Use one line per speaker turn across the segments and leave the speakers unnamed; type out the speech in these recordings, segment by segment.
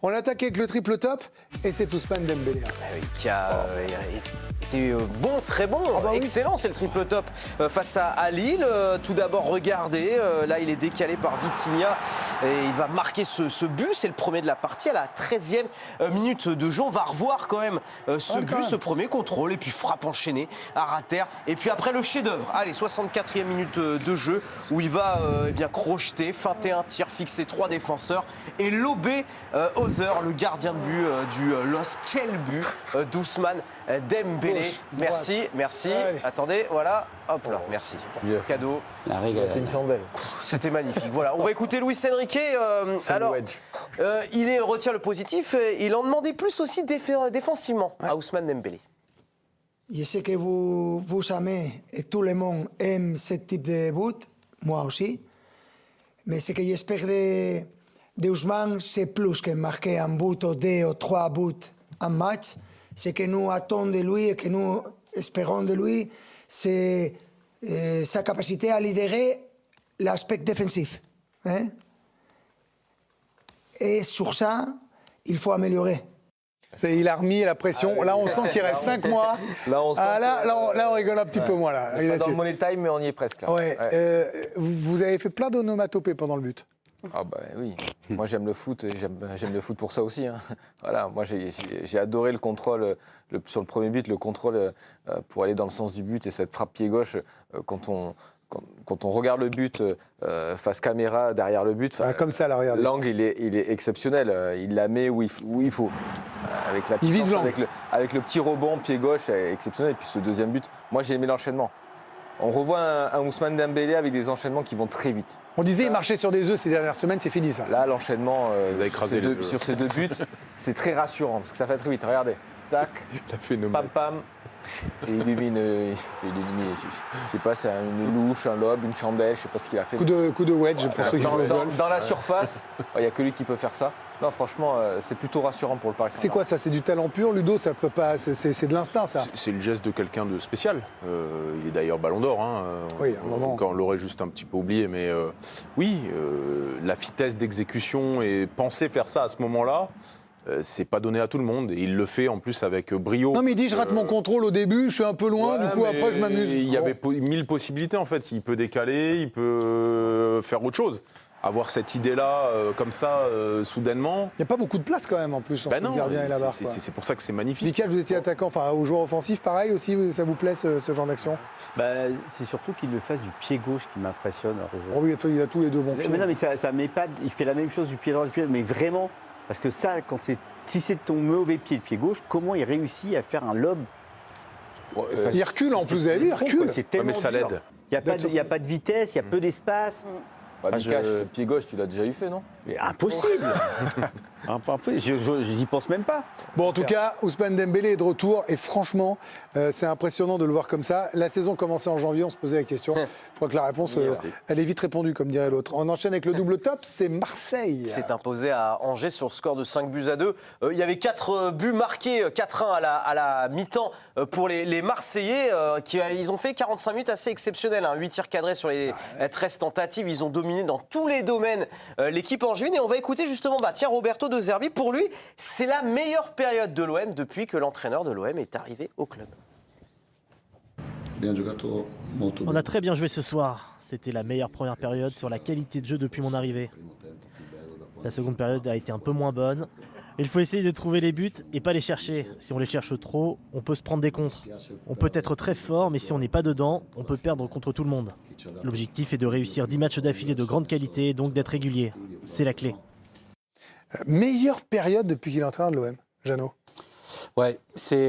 On attaque avec le triple top et c'est Ousmane Dembélé.
Oui, qui a été bon, très bon, excellent, c'est le triple top face à Lille. Tout d'abord, regardez, là il est décalé par Vitinha et il va marquer ce but. C'est le premier de la partie à la 13e minute de jeu. On va revoir quand même ce but, ce premier contrôle et puis frappe enchaînée à Rater. Et puis après le chef-d'œuvre, allez, 64e minute de jeu où il va eh bien crocheter, feinter un tir, fixer 3 défenseurs et lober Hauser, le gardien de but du LOSC. Quel but d'Ousmane Dembélé. Merci. Allez. Attendez, voilà. Hop là, merci. Cadeau.
La règle.
C'est une chandelle.
C'était magnifique. Voilà, on va écouter Luis Enrique. Alors, il retient le positif. Il en demandait plus aussi défensivement à Ousmane Dembélé.
Je sais que vous aimez et tout le monde aime ce type de but, moi aussi. Mais ce que j'espère de Ousmane, c'est plus que marquer un but ou 2 ou 3 buts en match. Ce que nous attendons de lui et que nous espérons de lui, c'est sa capacité à lidérer l'aspect défensif. Hein? Et sur ça, il faut améliorer.
Il a remis la pression. Là, on sent qu'il reste 5 mois.
Là,
on rigole un petit peu moins. Là.
Pas dans le money time, mais on y est presque. Là.
Vous avez fait plein d'onomatopées pendant le but.
Ah bah oui, moi j'aime le foot et j'aime le foot pour ça aussi. Hein. Voilà, moi j'ai adoré le contrôle sur le premier but, le contrôle pour aller dans le sens du but et cette frappe pied gauche quand on regarde le but face caméra derrière le but.
Comme ça, là, regardez.
L'angle il est exceptionnel, il la met où il faut. Avec la puissance, avec le petit rebond pied gauche exceptionnel et puis ce deuxième but, moi j'ai aimé l'enchaînement. On revoit un Ousmane Dembélé avec des enchaînements qui vont très vite.
On disait il marchait sur des œufs ces dernières semaines, c'est fini ça.
Là, l'enchaînement sur ces deux buts, c'est très rassurant parce que ça fait très vite. Regardez, tac, pam pam, et il illumine, je sais pas, c'est une louche, un lob, une chandelle, je sais pas ce qu'il a fait.
Coup de wedge pour ceux qui jouent au golf.
Dans la surface, il n'y a que lui qui peut faire ça. Non, franchement, c'est plutôt rassurant pour le Paris Saint-Germain.
C'est quoi ça? C'est du talent pur, Ludo? Ça peut pas, c'est de l'instinct, ça.
C'est le geste de quelqu'un de spécial. Il est d'ailleurs Ballon d'Or. Hein.
Oui, à un moment.
On l'aurait juste un petit peu oublié, mais la vitesse d'exécution et penser faire ça à ce moment-là. C'est pas donné à tout le monde et il le fait en plus avec brio.
Non mais il dit je rate mon contrôle au début, je suis un peu loin, du coup après je m'amuse.
Il y avait 1000 possibilités en fait, il peut décaler, il peut faire autre chose. Avoir cette idée-là comme ça soudainement.
Il n'y a pas beaucoup de place quand même en plus entre le gardien et la barre.
C'est pour ça que c'est magnifique.
Mickaël, vous étiez attaquant, enfin aux joueurs offensifs, pareil aussi, ça vous plaît ce genre d'action?
C'est surtout qu'il le fasse du pied gauche qui m'impressionne.
Oh oui, il a tous les deux bons pieds.
Mais non, mais ça m'épate, il fait la même chose du pied droit, du pied, mais vraiment. Parce que ça, si c'est ton mauvais pied, le pied gauche, comment il réussit à faire un lob?
Il recule en plus, vous avez vu, il recule.
C'est tellement
mais ça l'aide.
Il n'y a pas de vitesse, il y a peu d'espace.
Pied gauche, tu l'as déjà eu fait, non?
Impossible. J'y pense même pas.
Bon, en tout cas, Ousmane Dembélé est de retour et franchement, c'est impressionnant de le voir comme ça. La saison commençait en janvier, on se posait la question. Je crois que la réponse, elle est vite répondue, comme dirait l'autre. On enchaîne avec le double top, c'est Marseille.
C'est imposé à Angers sur le score de 5-2. Il y avait 4 buts marqués, 4-1 à la mi-temps pour les Marseillais. Ils ont fait 45 minutes assez exceptionnelles. 8 tirs cadrés sur les 13 tentatives. Ils ont dominé dans tous les domaines l'équipe angevine. Et on va écouter justement Roberto De Zerbi. Pour lui, c'est la meilleure période de l'OM depuis que l'entraîneur de l'OM est arrivé au club.
On a très bien joué ce soir. C'était la meilleure première période sur la qualité de jeu depuis mon arrivée. La seconde période a été un peu moins bonne. Il faut essayer de trouver les buts et pas les chercher. Si on les cherche trop, on peut se prendre des contres. On peut être très fort, mais si on n'est pas dedans, on peut perdre contre tout le monde. L'objectif est de réussir 10 matchs d'affilée de grande qualité, donc d'être régulier. C'est la clé.
Meilleure période depuis qu'il est entraîneur de l'OM, Jeannot.
Ouais,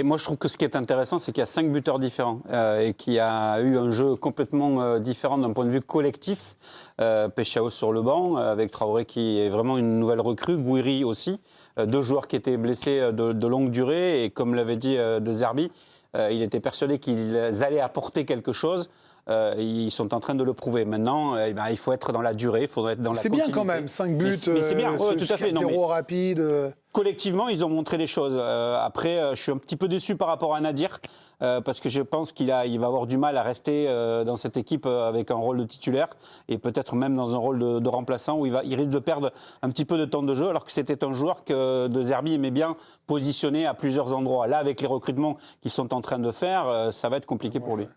moi je trouve que ce qui est intéressant, c'est qu'il y a 5 buteurs différents et qu'il y a eu un jeu complètement différent d'un point de vue collectif. Peshao sur le banc, avec Traoré qui est vraiment une nouvelle recrue, Gouiri aussi, 2 joueurs qui étaient blessés de longue durée et comme l'avait dit De Zerbi, il était persuadé qu'ils allaient apporter quelque chose. Ils sont en train de le prouver. Maintenant, il faut être dans la durée, il faut être dans la continuité.
C'est bien quand même, 5 buts,
mais c'est bien, ouais, tout à fait.
0 rapide.
Collectivement, ils ont montré les choses. Après, je suis un petit peu déçu par rapport à Nadir, parce que je pense qu'il va avoir du mal à rester dans cette équipe avec un rôle de titulaire et peut-être même dans un rôle de remplaçant où il risque de perdre un petit peu de temps de jeu, alors que c'était un joueur que De Zerbi aimait bien positionner à plusieurs endroits. Là, avec les recrutements qu'ils sont en train de faire, ça va être compliqué pour lui.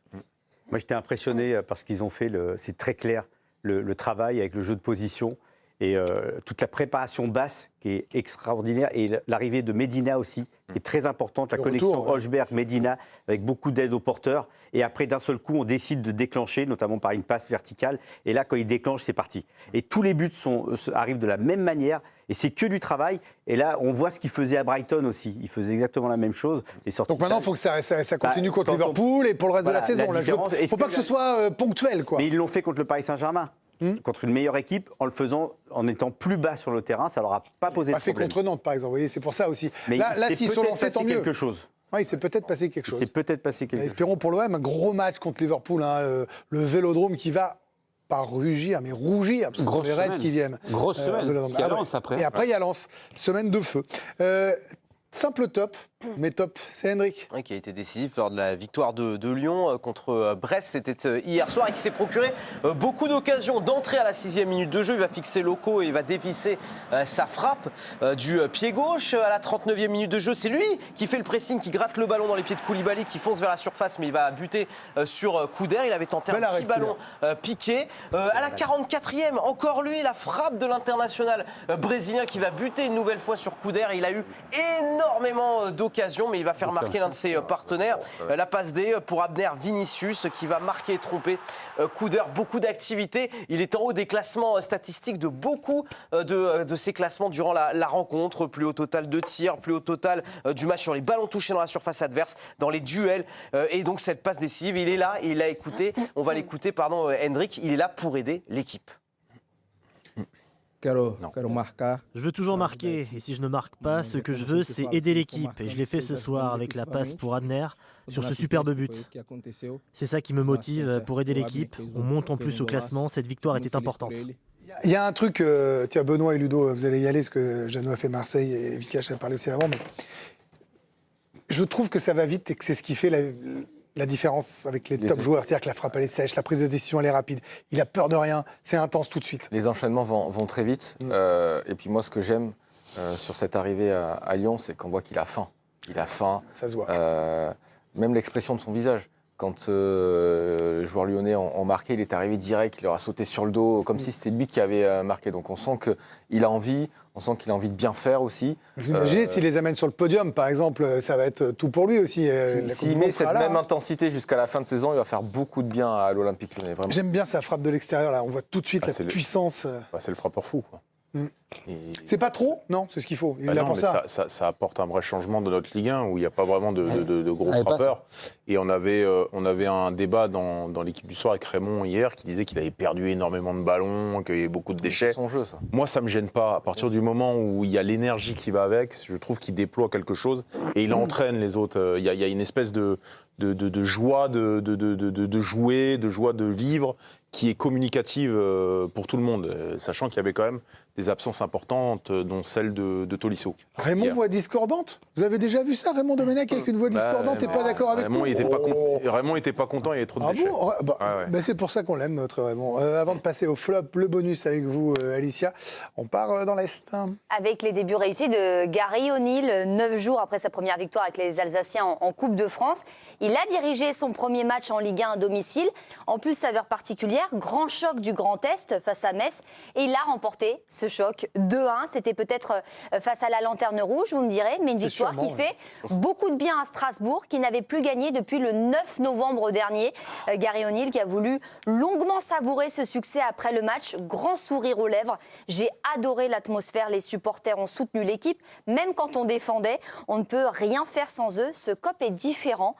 Moi, j'étais impressionné par ce qu'ils ont fait. C'est très clair, le travail avec le jeu de position. Et toute la préparation basse qui est extraordinaire. Et l'arrivée de Medina aussi, qui est très importante. La connexion Holzberg-Medina, avec beaucoup d'aide aux porteurs. Et après, d'un seul coup, on décide de déclencher, notamment par une passe verticale. Et là, quand il déclenche, c'est parti. Et tous les buts arrivent de la même manière. Et c'est que du travail. Et là, on voit ce qu'il faisait à Brighton aussi. Il faisait exactement la même chose.
Donc maintenant, il faut que ça continue contre Liverpool et pour le reste de la saison. Il ne faut pas que ce soit ponctuel, quoi.
Mais ils l'ont fait contre le Paris Saint-Germain. Contre une meilleure équipe, en le faisant, en étant plus bas sur le terrain, ça leur a pas posé de problème.
Pas fait contre Nantes, par exemple. Vous voyez, c'est pour ça aussi.
Mais
là s'ils sont lancés, tant mieux.
quelque chose.
Oui, il s'est peut-être passé quelque chose. Espérons pour l'OM, un gros match contre Liverpool, hein, le Vélodrome qui va pas rugir, mais rougir, parce que c'est les Reds qui viennent.
Grosse semaine, il y a Lens après.
Et après, il y a Lens. Semaine de feu. Simple top, mais top, c'est Hendrick.
Oui, qui a été décisif lors de la victoire de Lyon contre Brest. C'était hier soir et qui s'est procuré beaucoup d'occasions d'entrer à la 6e minute de jeu. Il va fixer Loco et il va dévisser sa frappe du pied gauche à la 39e minute de jeu. C'est lui qui fait le pressing, qui gratte le ballon dans les pieds de Koulibaly, qui fonce vers la surface, mais il va buter sur Couder. Il avait tenté un petit ballon piqué. À la 44e, encore lui, la frappe de l'international brésilien qui va buter une nouvelle fois sur Couder. Il a eu énormément d'occasions, mais il va faire marquer l'un de ses partenaires. La passe D pour Abner Vinicius qui va marquer et tromper Couder. Beaucoup d'activité. Il est en haut des classements statistiques de beaucoup de ces classements durant la rencontre. Plus haut total de tirs, plus haut total du match sur les ballons touchés dans la surface adverse, dans les duels. Et donc cette passe décisive, il est là, il l'a écouté. On va l'écouter, Hendrick. Il est là pour aider l'équipe.
Je veux toujours marquer, et si je ne marque pas, ce que je veux, c'est aider l'équipe. Et je l'ai fait ce soir avec la passe pour Abner sur ce superbe but. C'est ça qui me motive pour aider l'équipe. On monte en plus au classement, cette victoire était importante.
Il y a un truc, tiens, Benoît et Ludo, vous allez y aller, parce que Jeannot a fait Marseille et Vikash a parlé aussi avant, mais je trouve que ça va vite et que c'est ce qui fait la différence avec les top joueurs. C'est-à-dire que la frappe, elle est sèche, la prise de décision, elle est rapide. Il a peur de rien, c'est intense tout de suite.
Les enchaînements vont très vite. Et puis moi, ce que j'aime sur cette arrivée à Lyon, c'est qu'on voit qu'il a faim. Il a faim.
Ça se voit.
Même l'expression de son visage. Quand les joueurs lyonnais ont marqué, il est arrivé direct, il leur a sauté sur le dos, comme si c'était lui qui avait marqué. Donc on sent qu'il a envie, on sent qu'il a envie de bien faire aussi.
Vous imaginez s'il les amène sur le podium, par exemple, ça va être tout pour lui aussi.
S'il met cette même intensité jusqu'à la fin de saison, il va faire beaucoup de bien à l'Olympique Lyonnais. Vraiment.
J'aime bien sa frappe de l'extérieur, là. On voit tout de suite la puissance.
C'est le frappeur fou, quoi.
C'est pas trop? Non, c'est ce qu'il faut. Il est là pour
ça. Ça apporte un vrai changement de notre Ligue 1 où il n'y a pas vraiment de gros frappeurs. Et on avait un débat dans l'équipe du soir avec Raymond hier qui disait qu'il avait perdu énormément de ballons, qu'il y avait beaucoup de déchets.
C'est son jeu, ça.
Moi, ça ne me gêne pas. À partir du moment où il y a l'énergie qui va avec, je trouve qu'il déploie quelque chose et il entraîne les autres. Il y a une espèce de joie de jouer, de joie de vivre qui est communicative pour tout le monde, sachant qu'il y avait quand même des absences importantes, dont celle de Tolisso.
Raymond, voix discordante? Vous avez déjà vu ça, Raymond Domenech, avec une voix discordante et pas d'accord avec
Raymond, Raymond n'était pas content, il y avait trop de déchets.
Bon c'est pour ça qu'on l'aime, notre Raymond. Avant de passer au flop, le bonus avec vous, Alicia, on part dans l'Est.
Avec les débuts réussis de Gary O'Neill, 9 jours après sa première victoire avec les Alsaciens en Coupe de France. Il a dirigé son premier match en Ligue 1 à domicile. En plus, saveur particulière, grand choc du Grand Est face à Metz. Et il a remporté ce choc 2-1. C'était peut-être face à la Lanterne Rouge, vous me direz, mais une victoire qui fait beaucoup de bien à Strasbourg, qui n'avait plus gagné depuis le 9 novembre dernier. Gary O'Neill qui a voulu longuement savourer ce succès après le match. Grand sourire aux lèvres. J'ai adoré l'atmosphère. Les supporters ont soutenu l'équipe. Même quand on défendait, on ne peut rien faire sans eux. Ce COP est différent.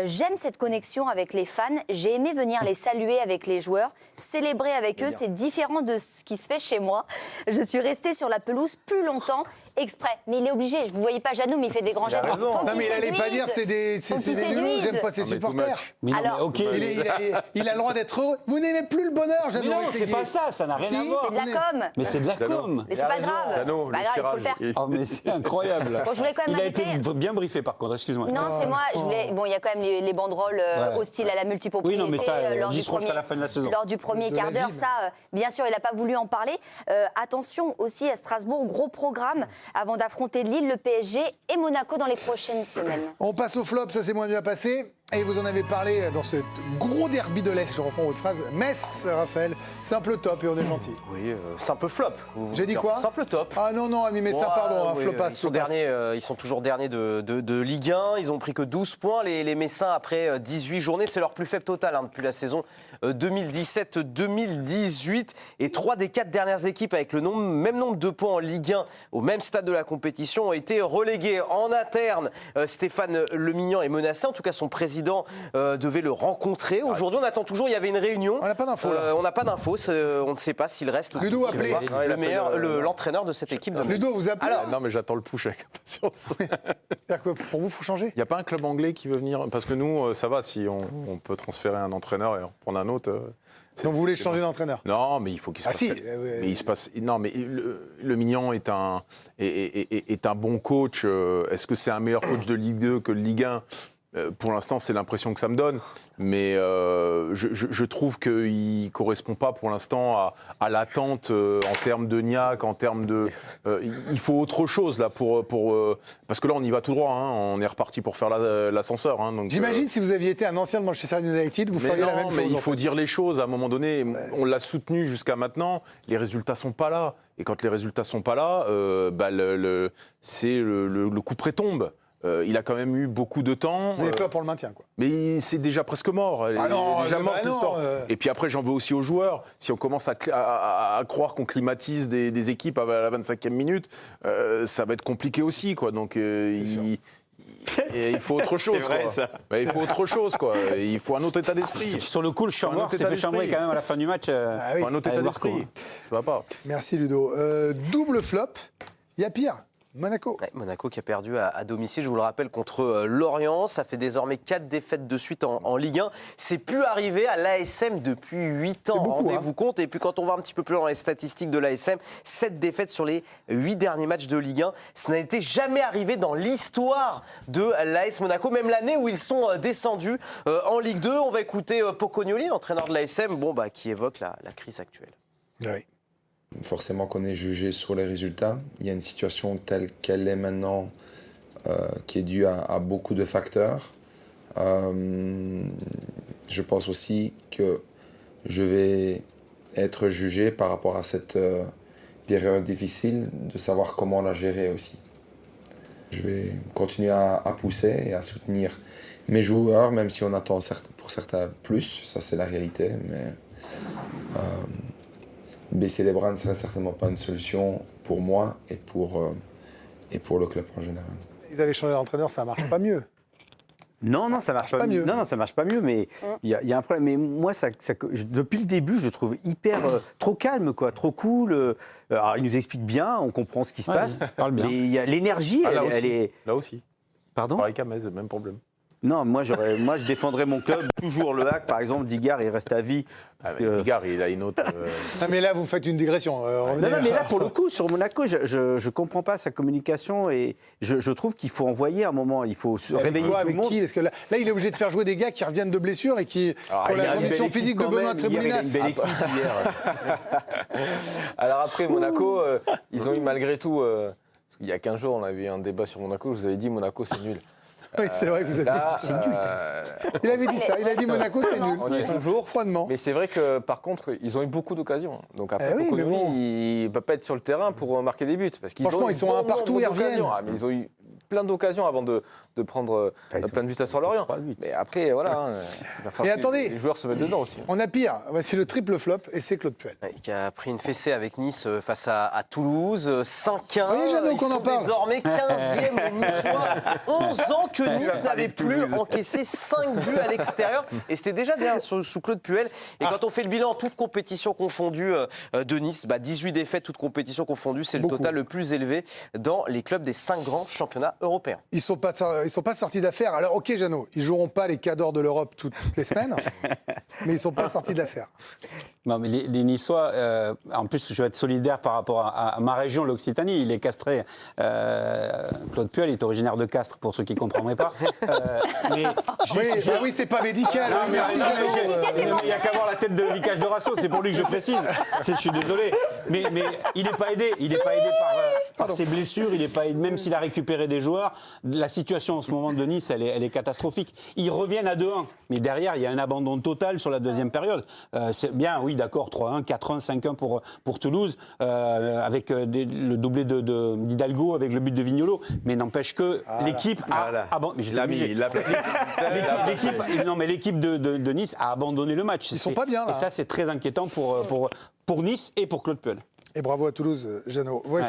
J'aime cette connexion avec les fans. J'ai aimé venir les saluer avec les joueurs, célébrer avec eux. C'est différent de ce qui se fait chez moi. Je suis restée rester sur la pelouse plus longtemps exprès. Mais il est obligé. Vous ne voyez pas Jeannot, mais il fait des grands gestes.
raison.
Faut
Non,
qu'il
mais il allait pas
séduise.
dire c'est des
Faut qu'il
loulous,
séduise.
j'aime pas ses
Non, mais too
supporters.
much.
Mais non,
Alors-
mais ok.
Il a le droit d'être heureux. Vous n'aimez plus le bonheur,
Mais
Jeannot
non, c'est
Rességuier.
pas ça n'a rien
Si,
à voir.
C'est de la com.
Mais c'est de la
Jeannot.
com.
Mais c'est pas grave.
Jeannot,
C'est pas grave, il faut le faire.
Oh, mais c'est incroyable.
Bon, je voulais quand même
Il a été
ajouter-
bien briefé par contre, excuse-moi.
Non, c'est moi. Je voulais... Bon, il y a quand même les banderoles
Ouais.
hostiles à la multipropriété.
Oui, non, mais ça,
lors
j'y
du
serai jusqu'à la fin de la saison.
Lors du premier
De
quart
la
d'heure,
vie,
ça, bien sûr, il n'a pas voulu en parler. Attention aussi à Strasbourg, gros programme avant d'affronter Lille, le PSG et Monaco dans les prochaines semaines.
On passe au flop, ça s'est moins bien passé. Et vous en avez parlé dans ce gros derby de l'Est, je reprends votre phrase. Metz, Raphaël, simple top et on est gentil.
Oui, simple flop.
J'ai dit quoi?
Simple top.
Ah non, non, ami, mais ça,
Ouais,
pardon,
oui,
flopasse,
ils sont
flopasse.
derniers, ils sont toujours derniers de Ligue 1. Ils ont pris que 12 points. Les Messins, après 18 journées, c'est leur plus faible total depuis la saison 2017-2018. Et 3 des 4 dernières équipes avec le même nombre de points en Ligue 1 au même stade de la compétition ont été reléguées en interne. Stéphane Lemignan est menacé. En tout cas, son président devait le rencontrer. Aujourd'hui, on attend toujours. Il y avait une réunion.
On n'a pas d'infos, là.
On n'a pas d'infos. On ne sait pas s'il reste
Ludo,
s'il
appelez.
va,
Ouais, il
le meilleur,
appelle,
l'entraîneur de cette équipe. De
Ludo, vous appelez.
Alors,
Non, mais j'attends le push avec impatience.
C'est-à-dire que pour vous, il faut changer.
Il n'y a pas un club anglais qui veut venir? Parce que nous, ça va, si on peut transférer un entraîneur et en reprendre un autre.
Donc vous voulez changer d'entraîneur?
Non, mais il faut qu'il se
Ah
passe.
si,
Mais il se passe. Non, mais le Mignon est un bon coach. Est-ce que c'est un meilleur coach de Ligue 2 que de Ligue 1? Pour l'instant, c'est l'impression que ça me donne. Mais je trouve qu'il ne correspond pas pour l'instant à l'attente en termes de niaque, en termes de. Il faut autre chose là parce que là, on y va tout droit. Hein, on est reparti pour faire l'ascenseur. Hein, donc,
J'imagine si vous aviez été un ancien de Manchester United, vous
mais
feriez
non,
la même chose.
mais il
en
faut
fait.
dire les choses. À un moment donné, on l'a soutenu jusqu'à maintenant. Les résultats sont pas là. Et quand les résultats sont pas là, le coup près tombe. Il a quand même eu beaucoup de temps.
Vous avez peur pour le maintien, quoi.
Mais c'est déjà presque mort. Elle
Ah non,
est déjà
bah
morte,
non,
l'histoire. Et puis après, j'en veux aussi aux joueurs. Si on commence à croire qu'on climatise des équipes à la 25e minute, ça va être compliqué aussi, quoi. Donc il faut autre chose.
C'est vrai,
quoi.
ça.
Bah, il faut autre chose, quoi. Il faut un autre état d'esprit.
Sur le coup, le
Faut un
Chambord
autre
s'est
état
fait chambrer
d'esprit.
quand même à la fin du match.
Ah oui.
Faut un autre état
Allez voir
d'esprit.
comment.
Ça va pas.
Merci Ludo. Double flop, il y a pire. Monaco.
Ouais, Monaco qui a perdu à domicile, je vous le rappelle, contre Lorient. Ça fait désormais 4 défaites de suite en Ligue 1. C'est plus arrivé à l'ASM depuis 8 ans,
beaucoup,
rendez-vous compte. Et puis quand on va un petit peu plus loin dans les statistiques de l'ASM, 7 défaites sur les 8 derniers matchs de Ligue 1. Ça n'a été jamais arrivé dans l'histoire de l'AS Monaco, même l'année où ils sont descendus en Ligue 2. On va écouter Pocognoli, l'entraîneur de l'ASM, qui évoque la crise actuelle.
Oui.
Forcément qu'on est jugé sur les résultats. Il y a une situation telle qu'elle est maintenant qui est due à beaucoup de facteurs. Je pense aussi que je vais être jugé par rapport à cette période difficile, de savoir comment la gérer aussi. Je vais continuer à pousser et à soutenir mes joueurs, même si on attend pour certains plus, ça c'est la réalité, mais baisser les bras ne serait certainement pas une solution pour moi et pour le club en général.
Ils avaient changé d'entraîneur, ça marche pas mieux.
Non, ça marche pas mieux. Non, ça marche pas mieux, mais il y a un problème. Mais moi, depuis le début, je le trouve hyper trop calme, quoi, trop cool. Alors, il nous explique bien, on comprend ce qui se passe.
parle bien.
Mais il y a l'énergie, elle est.
Là aussi.
Pardon?
Pareil qu'Amez, même problème.
Non, moi je défendrais mon club, toujours le Hack, par exemple, Digard, il reste à vie.
Digard, il a une autre.
Non, mais là, vous faites une digression.
Non, mais là, pour le coup, sur Monaco, je comprends pas sa communication et je trouve qu'il faut envoyer un moment, il faut se réveiller tout le
avec
monde.
qui? Parce que là, il est obligé de faire jouer des gars qui reviennent de blessures et qui,
Alors,
pour
il y a
la
une
condition
belle équipe
physique de
quand
Benoît
même. Hier, il a une
Tréboulinas.
belle équipe hier.
Alors après, Monaco, ils ont eu malgré tout. Parce qu'il y a 15 jours, on avait eu un débat sur Monaco. Je vous avais dit Monaco, c'est nul.
Oui, c'est vrai que vous avez
Là,
dit ça. Il avait dit ça. Il a dit Monaco, c'est nul.
On y est toujours.
Froidement.
Mais c'est vrai que par contre, ils ont eu beaucoup d'occasions. Donc après,
oui,
Pocognoli,
mais bon.
il ne peut pas être sur le terrain pour marquer des buts. Parce qu'ils
Franchement,
ont eu
ils sont un
bon
partout,
nombre
ils reviennent.
d'occasions. Ah, mais ils ont eu plein d'occasions avant de prendre plein de vitesse sur Lorient. Mais après, voilà, il va falloir
Et
que
attendez.
les joueurs se mettent dedans aussi.
On a pire. Voici le triple flop et c'est Claude Puel.
Qui a pris une fessée avec Nice face à Toulouse, 5-1.
Oui, Jeannot,
Ils
qu'on en
sont
parle.
désormais 15e, les Niçois. 11 ans que Nice n'avait plus encaissé 5 buts à l'extérieur. Et c'était déjà derrière sous Claude Puel. Et quand on fait le bilan, toute compétition confondue de Nice, 18 défaites, toute compétition confondue, c'est le total le plus élevé dans les clubs des 5 grands championnats européens.
Ils sont pas sortis d'affaire. Alors, ok, Jeannot, ils joueront pas les cadors de l'Europe toutes les semaines, mais ils sont pas sortis d'affaire.
Non, mais les Niçois, en plus, je vais être solidaire par rapport à ma région, l'Occitanie. Il est castré. Claude Puel est originaire de Castres, pour ceux qui ne comprendraient pas.
Oui, c'est pas médical.
Non, mais
Merci, Jeannot.
il n'y a qu'à voir la tête de Vicage de Rasso, c'est pour lui que je précise. Je suis désolé. Mais il n'est pas aidé. Il n'est pas aidé par ses blessures. Il n'est pas aidé, même s'il a récupéré des joueurs. La situation en ce moment de Nice, elle est catastrophique. Ils reviennent à 2-1. Mais derrière, il y a un abandon total sur la deuxième période. C'est bien, oui, d'accord, 3-1, 4-1, 5-1 pour Toulouse, avec le doublé d'Hidalgo, avec le but de Vignolo. Mais n'empêche que l'équipe a abandonné. L'équipe de Nice a abandonné le match.
Ils sont pas bien, là.
Et ça, c'est très inquiétant pour Nice et pour Claude Puel.
Et bravo à Toulouse, Jeannot.